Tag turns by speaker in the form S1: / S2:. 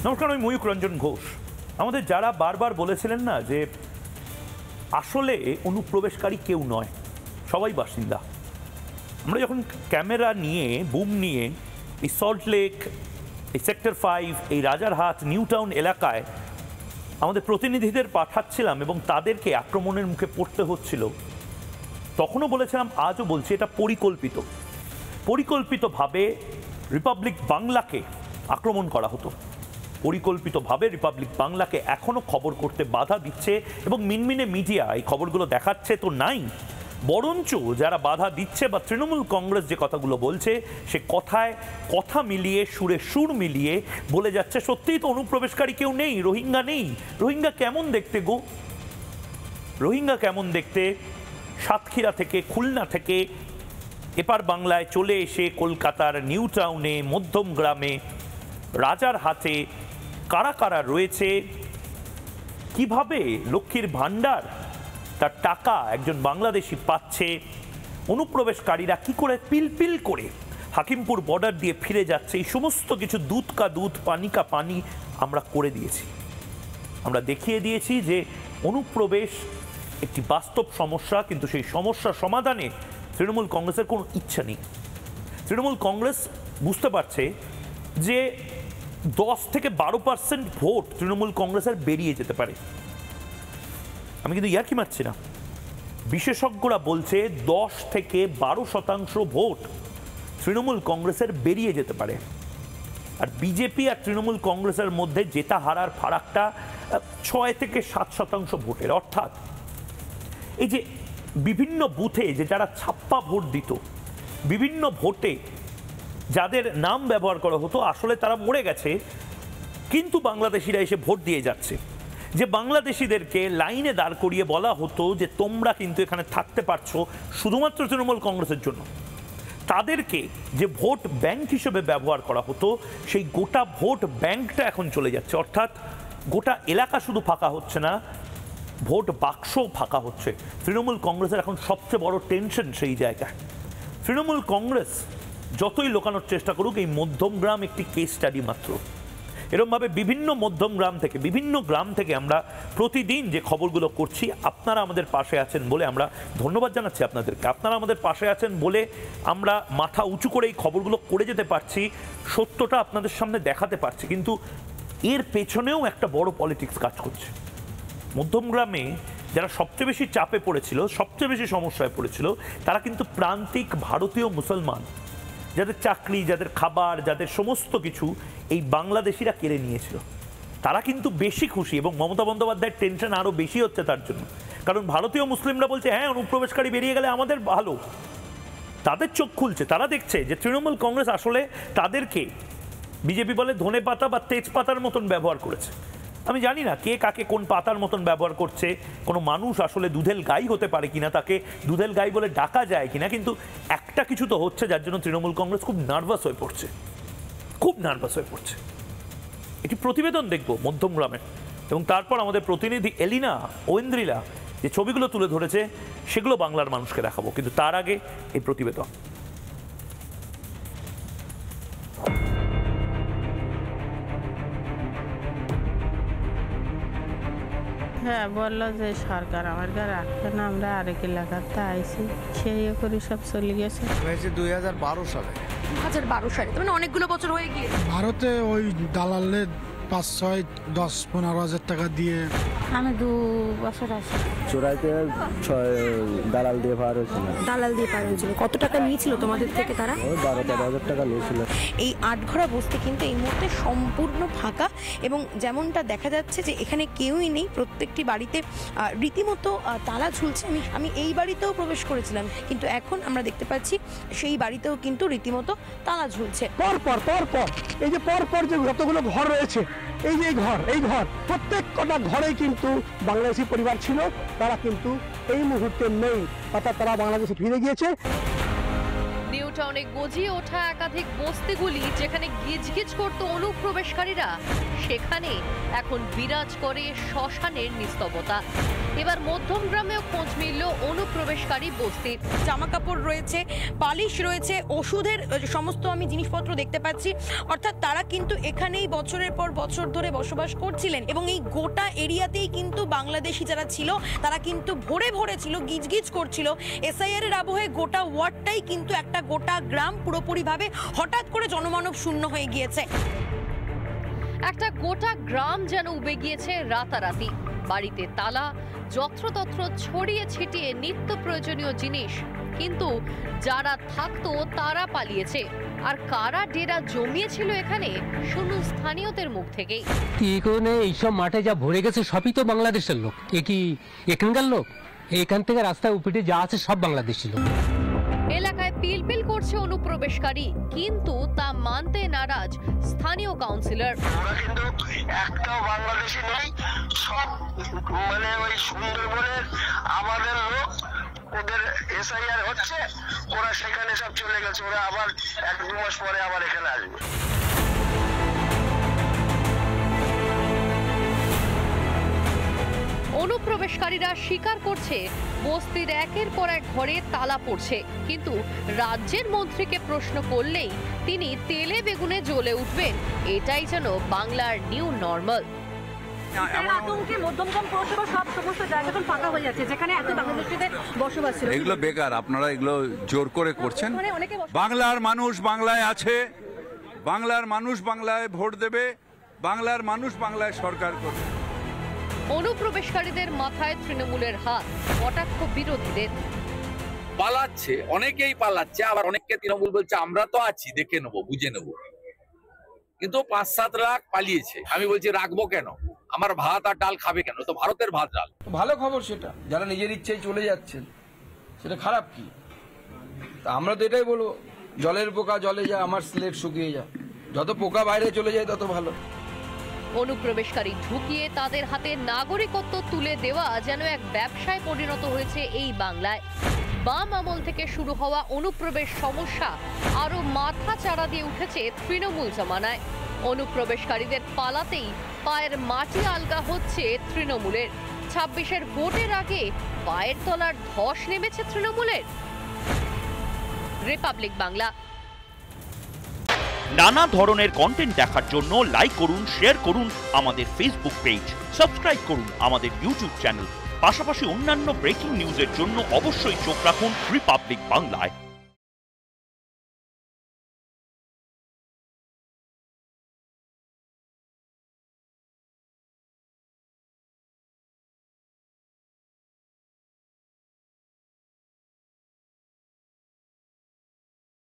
S1: নমস্কার, আমি ময়ূক রঞ্জন ঘোষ। আমাদের যারা বারবার বলেছিলেন না যে আসলে অনুপ্রবেশকারী কেউ নয়, সবাই বাসিন্দা, আমরা যখন ক্যামেরা নিয়ে বুম নিয়ে এই সল্টলেক, এই সেক্টর 5, এই রাজারহাট, নিউ টাউন এলাকায় আমাদের প্রতিনিধিদের পাঠাচ্ছিলাম এবং তাদেরকে আক্রমণের মুখে পড়তে হচ্ছিল, তখনও বলেছিলাম, আজও বলছি, এটা পরিকল্পিতভাবে রিপাবলিক বাংলাকে আক্রমণ করা হতো। পরিকল্পিতভাবে রিপাবলিক বাংলাকে এখনও খবর করতে বাধা দিচ্ছে এবং মিনমিনে মিডিয়া এই খবরগুলো দেখাচ্ছে তো নাই, বরঞ্চ যারা বাধা দিচ্ছে বা তৃণমূল কংগ্রেস যে কথাগুলো বলছে সে কথায় কথা মিলিয়ে, সুরে সুর মিলিয়ে বলে যাচ্ছে সত্যিই তো অনুপ্রবেশকারী কেউ নেই, রোহিঙ্গা নেই। রোহিঙ্গা কেমন দেখতে গো? রোহিঙ্গা কেমন দেখতে? সাতক্ষীরা থেকে, খুলনা থেকে এপার বাংলায় চলে এসে কলকাতার নিউ টাউনে, মধ্যমগ্রামে, রাজারহাটে কারা কারা রয়েছে, কিভাবে লক্ষ্মীর ভাণ্ডার তার টাকা একজন বাংলাদেশি পাচ্ছে, অনুপ্রবেশকারীরা কি করে পিলপিল করে হাকিমপুর বর্ডার দিয়ে ফিরে যাচ্ছে, এই সমস্ত কিছু দুধ কা দুধ, পানি কা পানি আমরা করে দিয়েছি। আমরা দেখিয়ে দিয়েছি যে অনুপ্রবেশ একটি বাস্তব সমস্যা, কিন্তু সেই সমস্যা সমাধানে তৃণমূল কংগ্রেসের কোনো ইচ্ছা নেই। তৃণমূল কংগ্রেস বুঝতে পারছে যে 10 থেকে 12% ভোট তৃণমূল কংগ্রেসের বেরিয়ে যেতে পারে। আমি কিন্তু ইয়ার্কি মারছি না, বিশেষজ্ঞরা বলছে 10 থেকে 12% ভোট তৃণমূল কংগ্রেসের বেরিয়ে যেতে পারে। আর বিজেপি আর তৃণমূল কংগ্রেসের মধ্যে জেতা হারার ফারাকটা 6 থেকে 7% ভোটের। অর্থাৎ এই যে বিভিন্ন বুথে যে যারা ছাপ্পা ভোট দিত, বিভিন্ন ভোটে যাদের নাম ব্যবহার করা হতো, আসলে তারা মরে গেছে, কিন্তু বাংলাদেশিরা এসে ভোট দিয়ে যাচ্ছে। যে বাংলাদেশিদেরকে লাইনে দাঁড় করিয়ে বলা হতো যে তোমরা কিন্তু এখানে থাকতে পারছো শুধুমাত্র তৃণমূল কংগ্রেসের জন্য, তাদেরকে যে ভোট ব্যাংক হিসেবে ব্যবহার করা হতো, সেই গোটা ভোট ব্যাংকটা এখন চলে যাচ্ছে। অর্থাৎ গোটা এলাকা শুধু ফাঁকা হচ্ছে না, ভোট বাক্সও ফাঁকা হচ্ছে। তৃণমূল কংগ্রেসের এখন সবচেয়ে বড় টেনশন সেই জায়গায়। তৃণমূল কংগ্রেস যতই লোকানোর চেষ্টা করুক, এই মধ্যমগ্রাম একটি কেস স্টাডি মাত্র। এরকমভাবে বিভিন্ন মধ্যমগ্রাম থেকে, বিভিন্ন গ্রাম থেকে আমরা প্রতিদিন যে খবরগুলো করছি, আপনারা আমাদের পাশে আছেন বলে আমরা ধন্যবাদ জানাচ্ছি আপনাদেরকে। আপনারা আমাদের পাশে আছেন বলে আমরা মাথা উঁচু করে এই খবরগুলো করে যেতে পারছি, সত্যটা আপনাদের সামনে দেখাতে পারছি। কিন্তু এর পেছনেও একটা বড় পলিটিক্স কাজ করছে। মধ্যমগ্রামে যারা সবচেয়ে বেশি চাপে পড়েছিল, সবচেয়ে বেশি সমস্যায় পড়েছিল, তারা কিন্তু প্রান্তিক ভারতীয় মুসলমান, যাদের চাকরি, যাদের খাবার, যাদের সমস্ত কিছু এই বাংলাদেশিরা কেড়ে নিয়েছিল। তারা কিন্তু বেশি খুশি এবং মমতা বন্দ্যোপাধ্যায়ের টেনশন আরও বেশি হচ্ছে তার জন্য। কারণ ভারতীয় মুসলিমরা বলছে, হ্যাঁ, অনুপ্রবেশকারী বেরিয়ে গেলে আমাদের ভালো। তাদের চোখ খুলছে, তারা দেখছে যে তৃণমূল কংগ্রেস আসলে তাদেরকে, বিজেপি বলে ধনে পাতা বা তেজপাতার মতন ব্যবহার করেছে। আমি জানি না কে কাকে কোন পাতার মতন ব্যবহার করছে, কোনো মানুষ আসলে দুধেল গাই হতে পারে কিনা, তাকে দুধেল গাই বলে ডাকা যায় কিনা, কিন্তু একটা কিছু তো হচ্ছে যার জন্য তৃণমূল কংগ্রেস খুব নার্ভাস হয়ে পড়ছে, খুব নার্ভাস হয়ে পড়ছে। একটি প্রতিবেদন দেখব মধ্যমগ্রামের, এবং তারপর আমাদের প্রতিনিধি এলিনা ঐন্দ্রিলা যে ছবিগুলো তুলে ধরেছে সেগুলো বাংলার মানুষকে দেখাবো। কিন্তু তার আগে এই প্রতিবেদন।
S2: হ্যাঁ, বললো যে সরকার আমাকে রাখবে না, আমরা আরেক এলাকাতে আইছি, সেই করে সব চলে গেছে।
S3: হয়েছে 2012 সালে।
S4: 2012 সালে, মানে অনেকগুলো বছর হয়ে গিয়েছে।
S3: ভারতে ওই দালালে 5, 6, 10, 15 হাজার টাকা দিয়ে
S2: আমি 2 বছর আছি।
S5: চোরাইতে দালাল দিয়ে পার হয়েছিল।
S4: দালাল দিয়ে পার হয়েছিল। কত টাকা নিয়েছিল তোমাদের থেকে তারা?
S5: ওই 12-13 হাজার টাকা নিয়েছিল।
S4: এই আটঘরা বস্তি কিন্তু এই মুহূর্তে সম্পূর্ণ ফাঁকা, এবং যেমনটা দেখা যাচ্ছে যে এখানে কেউই নেই। প্রত্যেকটি বাড়িতে রীতিমতো তালা ঝুলছে। আমি এই বাড়িতেও প্রবেশ করেছিলাম, কিন্তু এখন আমরা দেখতে পাচ্ছি সেই বাড়িতেও কিন্তু রীতিমতো তালা ঝুলছে।
S6: পর এই যে পর যে যতগুলো ঘর রয়েছে, এই যে এই ঘর প্রত্যেক কটা ঘরেই কিন্তু বাংলাদেশি পরিবার ছিল, তারা কিন্তু এই মুহূর্তে নেই, অর্থাৎ তারা বাংলাদেশে ফিরে গিয়েছে।
S7: নিউ টাউনে গজিয়ে ওঠা একাধিক বস্তিগুলি যেখানে গিজগিজ করত অনুপ্রবেশকারীরা, সেখানে এখন বিরাজ করে শ্মশানের নিস্তব্ধতা। এবার মধ্যমগ্রামেও খোঁজ মিলল অনুপ্রবেশকারী বস্তির।
S4: জামা কাপড় রয়েছে, পালিশ রয়েছে, ওষুধের সমস্ত আমি জিনিসপত্র দেখতে পাচ্ছি। অর্থাৎ তারা কিন্তু এখানেই বছরের পর বছর ধরে বসবাস করছিলেন এবং এই গোটা এরিয়াতেই কিন্তু বাংলাদেশি যারা ছিল তারা কিন্তু ভরে ভরে ছিল, গিজগিজ করছিল। এসআইআর এর আবহে গোটা ওয়ার্ডটাই কিন্তু একটা গোটা গ্রাম পুরোপুরিভাবে হঠাৎ করে জনমানব শূন্য হয়ে গিয়েছে।
S7: একটা গোটা গ্রাম যেন উবে গিয়েছে রাতারাতি। বাড়িতে তালা, যত্রতত্র ছড়িয়ে ছিটিয়ে নিত্য প্রয়োজনীয় জিনিস। কিন্তু যারা থাকতো তারা পালিয়েছে। আর কারা ডেরা জমিয়েছিল এখানে, শুনুন স্থানীয়দের মুখ থেকেই।
S8: এখানে এইসব মাঠে যা ভরে গেছে সবই তো বাংলাদেশের লোক। এ কি এখানকার লোক? এখান থেকে রাস্তায় উপরে যা আছে সব বাংলাদেশি লোক।
S7: এলাকায় পিলপিল করছে অনুপ্রবেশকারী, কিন্তু তা মানতে নারাজ স্থানীয় কাউন্সিলর।
S9: ওরা কিন্তু একটাও বাংলাদেশি নেই, সব মানে ওই সুন্দরবনের আমাদের লোক। ওদের এসআইআর হচ্ছে, ওরা সেখানে সব চলে গেছে। ওরা আবার 1-2 মাস পরে আবার এখানে আসবে।
S7: অনুপ্রবেশকারীরা স্বীকার করছে বস্তির একের পর এক ঘরে তালা পড়ছে, কিন্তু রাজ্যের মন্ত্রীকে প্রশ্ন করলেই তিনি তেলে বেগুনে জ্বলে উঠবেন। এটাই যেন বাংলার নিউ নর্মাল।
S10: এগুলো বেকার, আপনারা এগুলো জোর করে করছেন। বাংলার মানুষ বাংলায় আছে, বাংলার মানুষ বাংলায় ভোট দেবে, বাংলার মানুষ বাংলায় সরকার করবে।
S7: অনুপ্রবেশকারীদের মাথায় তৃণমূলের হাত, কটাক্ষ বিরোধীদের।
S11: পালাচ্ছে, অনেকেই পালাচ্ছে, আবার অনেককে তৃণমূল বলছে আমরা তো আছি, দেখে নেবো, বুঝে নেবো। কিন্তু 5-7 লাখ পালিয়েছে। আমি বলছি রাখবো কেন? আমার ভাত আর ডাল খাবে কেন? তো ভারতের ভাত ডাল।
S12: ভালো খবর সেটা, যারা নিজের ইচ্ছায় চলে যাচ্ছেন সেটা খারাপ কি? তা আমরা তো এটাই বলবো, জলের পোকা জলে যা, আমার স্লেট শুকিয়ে যা। যত পোকা বাইরে চলে যায় তত ভালো।
S7: অনুপ্রবেশকারী ঢুকিয়ে তাদের হাতে নাগরিকত্ব তুলে দেওয়া যেন এক ব্যবসায় পরিণত হয়েছে এই বাংলায়। বাম আমল থেকে শুরু হওয়া অনুপ্রবেশ সমস্যা আরো মাথা চাড়া দিয়ে উঠেছে তৃণমূল জমানায়। অনুপ্রবেশকারীদের পালাতেই পায়ের মাটি আলগা হচ্ছে তৃণমূলের। 26-এর ভোটের আগে পায়ের তলার ধস নেমেছে তৃণমূলের। রিপাবলিক বাংলা।
S1: নানা ধরনের কন্টেন্ট দেখার জন্য লাইক করুন, শেয়ার করুন আমাদের ফেসবুক পেজ, সাবস্ক্রাইব করুন আমাদের ইউটিউব চ্যানেল। পাশাপাশি অন্যান্য ব্রেকিং নিউজের জন্য অবশ্যই চোখ রাখুন রিপাবলিক বাংলায়।